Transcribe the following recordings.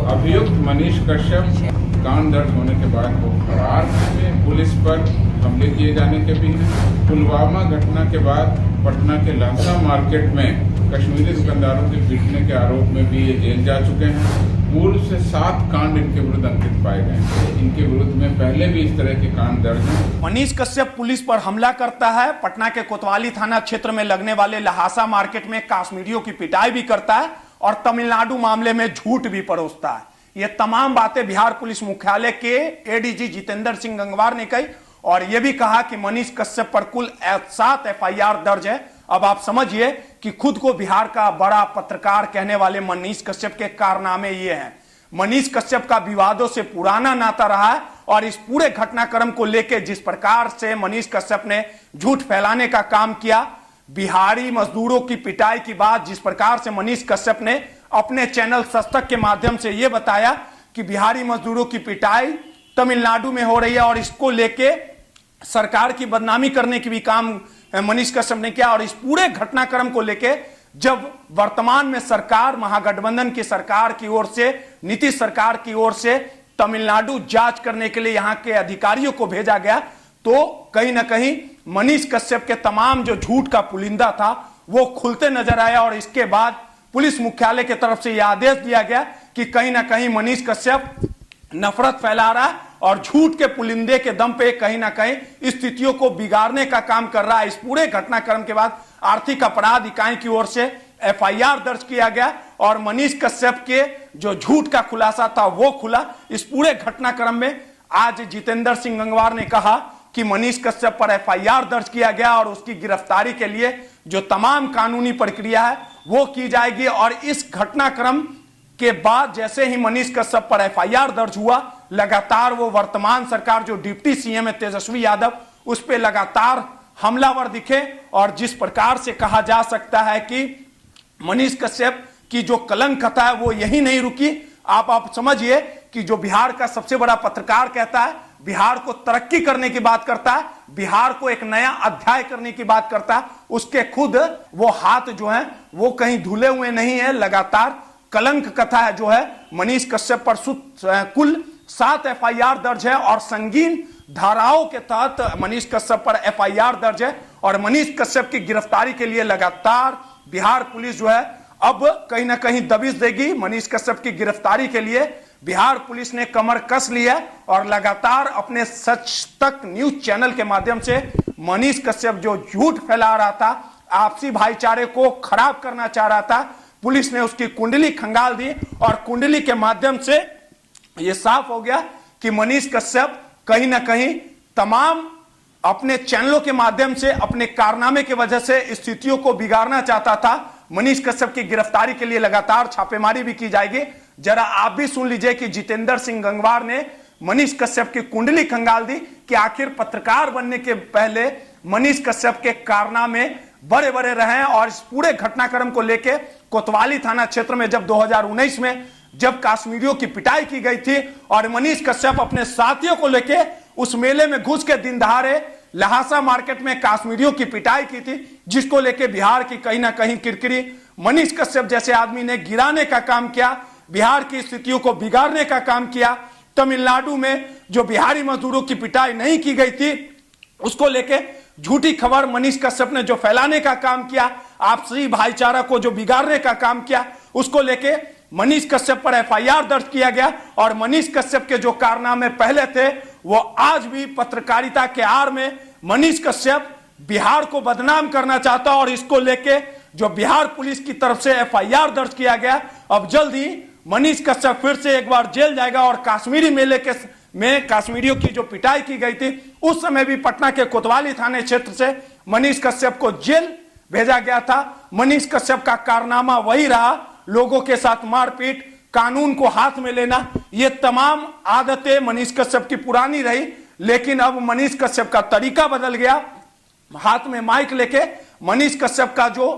अभियुक्त मनीष कश्यप कांड दर्ज होने के बाद वो फरार हुए। पुलिस पर हमले किए जाने के भी हैं। पुलवामा घटना के बाद पटना के लहसा मार्केट में कश्मीरी दुकानदारों के पीटने के आरोप में भी ये जेल जा चुके हैं। पूर्व से 7 कांड इनके विरुद्ध अंकित पाए गए हैं। इनके विरुद्ध में पहले भी इस तरह के कांड दर्ज हैं। मनीष कश्यप पुलिस पर हमला करता है, पटना के कोतवाली थाना क्षेत्र में लगने वाले लहासा मार्केट में कश्मीरियों की पिटाई भी करता है और तमिलनाडु मामले में झूठ भी परोसता है। ये तमाम बातें बिहार पुलिस मुख्यालय के एडीजी जितेंद्र सिंह गंगवार ने कही और यह भी कहा कि मनीष कश्यप पर कुल 7 एफआईआर दर्ज है। अब आप समझिए कि खुद को बिहार का बड़ा पत्रकार कहने वाले मनीष कश्यप के कारनामे ये हैं। मनीष कश्यप का विवादों से पुराना नाता रहा है और इस पूरे घटनाक्रम को लेकर जिस प्रकार से मनीष कश्यप ने झूठ फैलाने का काम किया, बिहारी मजदूरों की पिटाई की बात जिस प्रकार से मनीष कश्यप ने अपने चैनल सस्तक के माध्यम से यह बताया कि बिहारी मजदूरों की पिटाई तमिलनाडु में हो रही है और इसको लेके सरकार की बदनामी करने की भी काम मनीष कश्यप ने किया। और इस पूरे घटनाक्रम को लेके जब वर्तमान में सरकार, महागठबंधन की सरकार की ओर से, नीतीश सरकार की ओर से तमिलनाडु जांच करने के लिए यहां के अधिकारियों को भेजा गया, तो कहीं ना कहीं मनीष कश्यप के तमाम जो झूठ का पुलिंदा था वो खुलते नजर आया। और इसके बाद पुलिस मुख्यालय की तरफ से यह आदेश दिया गया कि कहीं ना कहीं मनीष कश्यप नफरत फैला रहा है और झूठ के पुलिंदे के दम पे कहीं ना कहीं स्थितियों को बिगाड़ने का काम कर रहा है। इस पूरे घटनाक्रम के बाद आर्थिक अपराध इकाई की ओर से एफआईआर दर्ज किया गया और मनीष कश्यप के जो झूठ का खुलासा था वो खुला। इस पूरे घटनाक्रम में आज जितेंद्र सिंह गंगवार ने कहा कि मनीष कश्यप पर एफआईआर दर्ज किया गया और उसकी गिरफ्तारी के लिए जो तमाम कानूनी प्रक्रिया है वो की जाएगी। और इस घटनाक्रम के बाद जैसे ही मनीष कश्यप पर एफआईआर दर्ज हुआ, लगातार वो वर्तमान सरकार जो डिप्टी सीएम है तेजस्वी यादव, उस पर लगातार हमलावर दिखे। और जिस प्रकार से कहा जा सकता है कि मनीष कश्यप की जो कलंक कथा है वो यही नहीं रुकी। आप समझिए कि जो बिहार का सबसे बड़ा पत्रकार कहता है, बिहार को तरक्की करने की बात करता है, बिहार को एक नया अध्याय करने की बात करता है, उसके खुद वो हाथ जो है वो कहीं धुले हुए नहीं है। लगातार कलंक कथा है जो है मनीष कश्यप पर कुल 7 एफआईआर दर्ज है और संगीन धाराओं के तहत मनीष कश्यप पर एफआईआर दर्ज है। और मनीष कश्यप की गिरफ्तारी के लिए लगातार बिहार पुलिस जो है अब कहीं ना कहीं दबिश देगी। मनीष कश्यप की गिरफ्तारी के लिए बिहार पुलिस ने कमर कस ली है और लगातार अपने सच तक न्यूज चैनल के माध्यम से मनीष कश्यप जो झूठ फैला रहा था, आपसी भाईचारे को खराब करना चाह रहा था, पुलिस ने उसकी कुंडली खंगाल दी और कुंडली के माध्यम से यह साफ हो गया कि मनीष कश्यप कहीं ना कहीं तमाम अपने चैनलों के माध्यम से अपने कारनामे की वजह से स्थितियों को बिगाड़ना चाहता था। मनीष कश्यप की गिरफ्तारी के लिए लगातार छापेमारी भी की जाएगी। जरा आप भी सुन लीजिए कि जितेंद्र सिंह गंगवार ने मनीष कश्यप की कुंडली खंगाल दी कि आखिर पत्रकार बनने के पहले मनीष कश्यप के कारनामे बड़े बड़े रहे। और इस पूरे घटनाक्रम को लेकर कोतवाली थाना क्षेत्र में जब 2019 में जब कश्मीरियों की पिटाई की गई थी और मनीष कश्यप अपने साथियों को लेकर उस मेले में घुस के दिन दहाड़े लहासा मार्केट में कश्मीरियों की पिटाई की थी, जिसको लेकर बिहार की कहीं ना कहीं किरकिरी मनीष कश्यप जैसे आदमी ने गिराने का काम किया, बिहार की स्थितियों को बिगाड़ने का काम किया। तमिलनाडु में जो बिहारी मजदूरों की पिटाई नहीं की गई थी उसको लेके झूठी खबर मनीष कश्यप ने जो फैलाने का काम किया, आपसी भाईचारा को जो बिगाड़ने का काम किया, उसको लेके मनीष कश्यप पर एफआईआर दर्ज किया गया। और मनीष कश्यप के जो कारनामे पहले थे वो आज भी पत्रकारिता के आड़ में मनीष कश्यप बिहार को बदनाम करना चाहता और इसको लेके जो बिहार पुलिस की तरफ से एफआईआर दर्ज किया गया, अब जल्द ही मनीष कश्यप फिर से एक बार जेल जाएगा। और कश्मीरी मेले के में कश्मीरियों की जो पिटाई की गई थी उस समय भी पटना के कोतवाली थाने क्षेत्र से मनीष कश्यप को जेल भेजा गया था। मनीष कश्यप का कारनामा वही रहा, लोगों के साथ मारपीट, कानून को हाथ में लेना, ये तमाम आदतें मनीष कश्यप की पुरानी रही। लेकिन अब मनीष कश्यप का तरीका बदल गया। हाथ में माइक लेके मनीष कश्यप का जो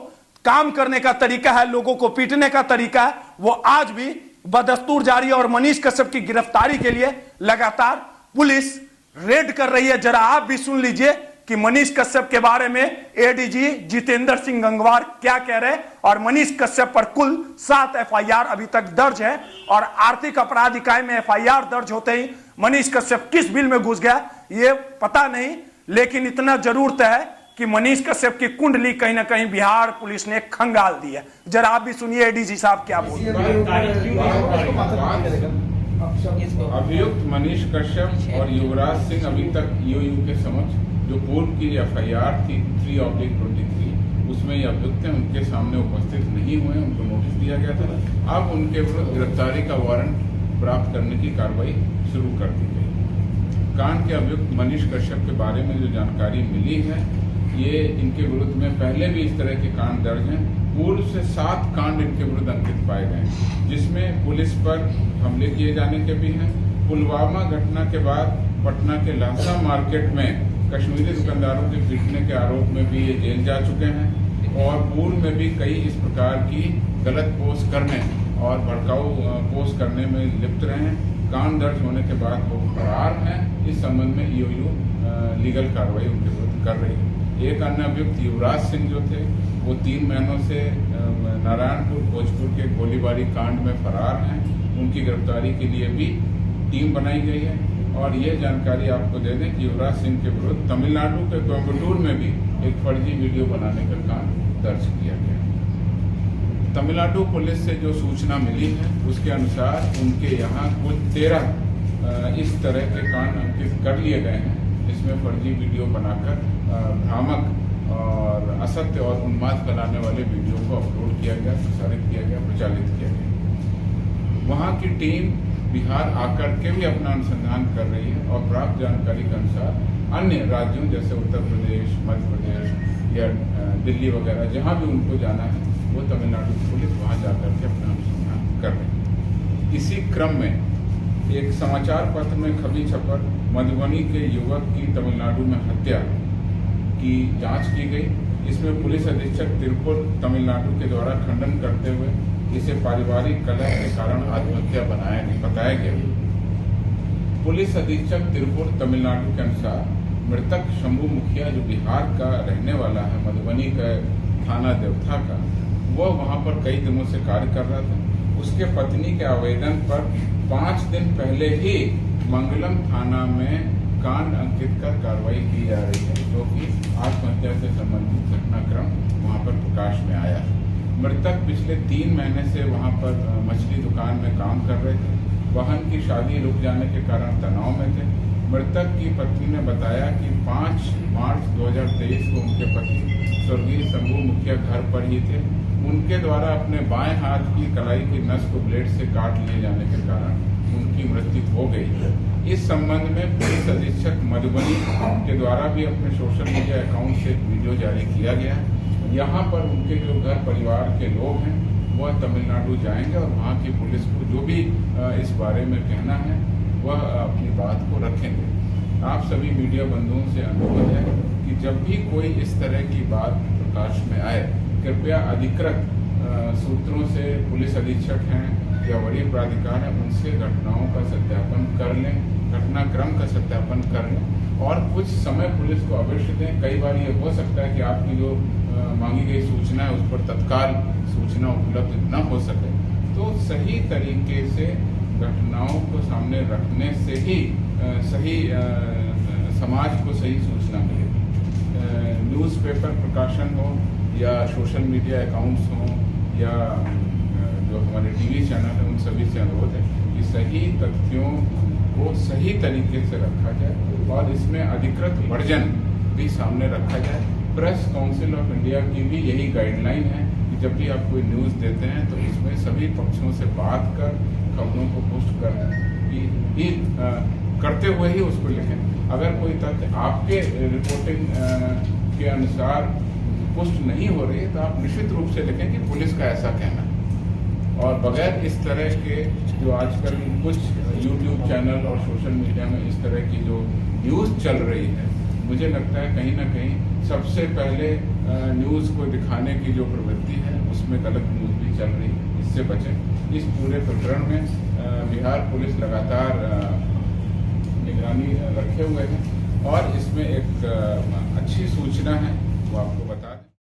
काम करने का तरीका है, लोगों को पीटने का तरीका है, वो आज भी बदस्तूर जारी है। और मनीष कश्यप की गिरफ्तारी के लिए लगातार पुलिस रेड कर रही है। जरा आप भी सुन लीजिए कि मनीष कश्यप के बारे में एडीजी जितेंद्र सिंह गंगवार क्या कह रहे हैं। और मनीष कश्यप पर कुल 7 एफआईआर अभी तक दर्ज है और आर्थिक अपराध इकाई में एफआईआर दर्ज होते ही मनीष कश्यप किस बिल में घुस गया ये पता नहीं, लेकिन इतना जरूर तय है कि मनीष कश्यप की कुंडली कहीं ना कहीं बिहार पुलिस ने खंगाल दी है। जरा आप भी सुनिए एडीजी साहब क्या बोल रहे हैं। अभियुक्त मनीष कश्यप और युवराज सिंह अभी तक ईओयू के समक्ष जो पूर्व की एफआईआर थी 3/23 उसमें ये अभियुक्त हैं, उनके सामने उपस्थित नहीं हुए, उनको नोटिस दिया गया था। अब उनके विरुद्ध गिरफ्तारी का वारंट प्राप्त करने की कार्रवाई शुरू कर दी गई। कांड के अभियुक्त मनीष कश्यप के बारे में जो जानकारी मिली है, ये इनके विरुद्ध में पहले भी इस तरह के कांड दर्ज हैं। पूर्व से 7 कांड इनके विरुद्ध अंकित पाए गए, जिसमें पुलिस पर हमले किए जाने के भी हैं। पुलवामा घटना के बाद पटना के लांसा मार्केट में कश्मीरी दुकानदारों के पीटने के आरोप में भी ये जेल जा चुके हैं और पूर्व में भी कई इस प्रकार की गलत पोस्ट करने और भड़काऊ पोस्ट करने में लिप्त रहे हैं। कांड दर्ज होने के बाद वो फरार हैं। इस संबंध में ईओयू लीगल कार्रवाई उनके विरुद्ध कर रही है। एक अन्य अभियुक्त युवराज सिंह जो थे वो 3 महीनों से नारायणपुर भोजपुर के गोलीबारी कांड में फरार हैं। उनकी गिरफ्तारी के लिए भी टीम बनाई गई है। और ये जानकारी आपको दे दें कि युवराज सिंह के विरुद्ध तमिलनाडु के कोयम्बटूर में भी एक फर्जी वीडियो बनाने का कांड दर्ज किया गया। तमिलनाडु पुलिस से जो सूचना मिली है उसके अनुसार उनके यहाँ कुल 13 इस तरह के कांड अंकित कर लिए गए हैं। इसमें फर्जी वीडियो बनाकर भ्रामक और असत्य और उन्माद फैलाने वाले वीडियो को अपलोड किया गया, प्रसारित किया गया, प्रचालित किया गया। वहाँ की टीम बिहार आकर के भी अपना अनुसंधान कर रही है और प्राप्त जानकारी के अनुसार अन्य राज्यों जैसे उत्तर प्रदेश, मध्य प्रदेश या दिल्ली वगैरह जहाँ भी उनको जाना है वो तमिलनाडु पुलिस वहाँ जाकर के अपना अनुसंधान कर रही है। इसी क्रम में एक समाचार पत्र में खबरी छपर मधुबनी के युवक की तमिलनाडु में हत्या की जांच की गई। इसमें पुलिस अधीक्षक तिरुपुर तमिलनाडु के द्वारा खंडन करते हुए इसे पारिवारिक कलह के कारण आत्महत्या बताया गया। पुलिस अधीक्षक तिरुपुर तमिलनाडु के अनुसार मृतक शंभू मुखिया जो बिहार का रहने वाला है, मधुबनी का थाना देवथा का, वह वहां पर कई दिनों से कार्य कर रहा था। उसके पत्नी के आवेदन पर 5 दिन पहले ही मंगलम थाना में कांड अंकित कर कार्रवाई की जा रही है, जो कि आत्महत्या से संबंधित घटनाक्रम वहां पर प्रकाश में आया है। मृतक पिछले 3 महीने से वहां पर मछली दुकान में काम कर रहे थे। वाहन की शादी रुक जाने के कारण तनाव में थे। मृतक की पत्नी ने बताया कि 5 मार्च 2023 को उनके पति स्वर्गीय शंभू मुखिया घर पर ही थे। उनके द्वारा अपने बाएं हाथ की कलाई की नस को ब्लेड से काट लिए जाने के कारण उनकी मृत्यु हो गई। इस संबंध में पुलिस अधीक्षक मधुबनी के द्वारा भी अपने सोशल मीडिया अकाउंट से एक वीडियो जारी किया गया है। यहाँ पर उनके जो घर परिवार के लोग हैं वह तमिलनाडु जाएंगे और वहाँ की पुलिस को जो भी इस बारे में कहना है वह अपनी बात को रखेंगे। आप सभी मीडिया बंधुओं से अनुरोध है कि जब भी कोई इस तरह की बात प्रकाश में आए, कृपया अधिकृत सूत्रों से, पुलिस अधीक्षक हैं या वरीय प्राधिकार है, उनसे घटनाओं का सत्यापन कर लें, घटनाक्रम का सत्यापन कर लें और कुछ समय पुलिस को अवश्य दें। कई बार ये हो सकता है कि आपकी जो मांगी गई सूचना है उस पर तत्काल सूचना उपलब्ध न हो सके, तो सही तरीके से घटनाओं को सामने रखने से ही सही समाज को सही सूचना मिलेगी। न्यूज़पेपर प्रकाशन हो या सोशल मीडिया अकाउंट्स हो या जो हमारे टीवी चैनल है, उन सभी से अनुरोध है कि सही तथ्यों को सही तरीके से रखा जाए और इसमें अधिकृत वर्जन भी सामने रखा जाए। प्रेस काउंसिल ऑफ इंडिया की भी यही गाइडलाइन है कि जब भी आप कोई न्यूज़ देते हैं तो इसमें सभी पक्षों से बात कर खबरों को पुष्ट करते हुए ही उसको लिखें। अगर कोई तथ्य आपके रिपोर्टिंग के अनुसार पुष्ट नहीं हो रही है तो आप निश्चित रूप से लिखें कि पुलिस का ऐसा कहना है। और बगैर इस तरह के जो आजकल कुछ यूट्यूब चैनल और सोशल मीडिया में इस तरह की जो न्यूज़ चल रही है, मुझे लगता है कहीं ना कहीं सबसे पहले न्यूज़ को दिखाने की जो प्रवृत्ति है उसमें गलत न्यूज़ भी चल रही है। इससे बचें। इस पूरे प्रकरण में बिहार पुलिस लगातार निगरानी रखे हुए हैं और इसमें एक अच्छी सूचना है वो आपको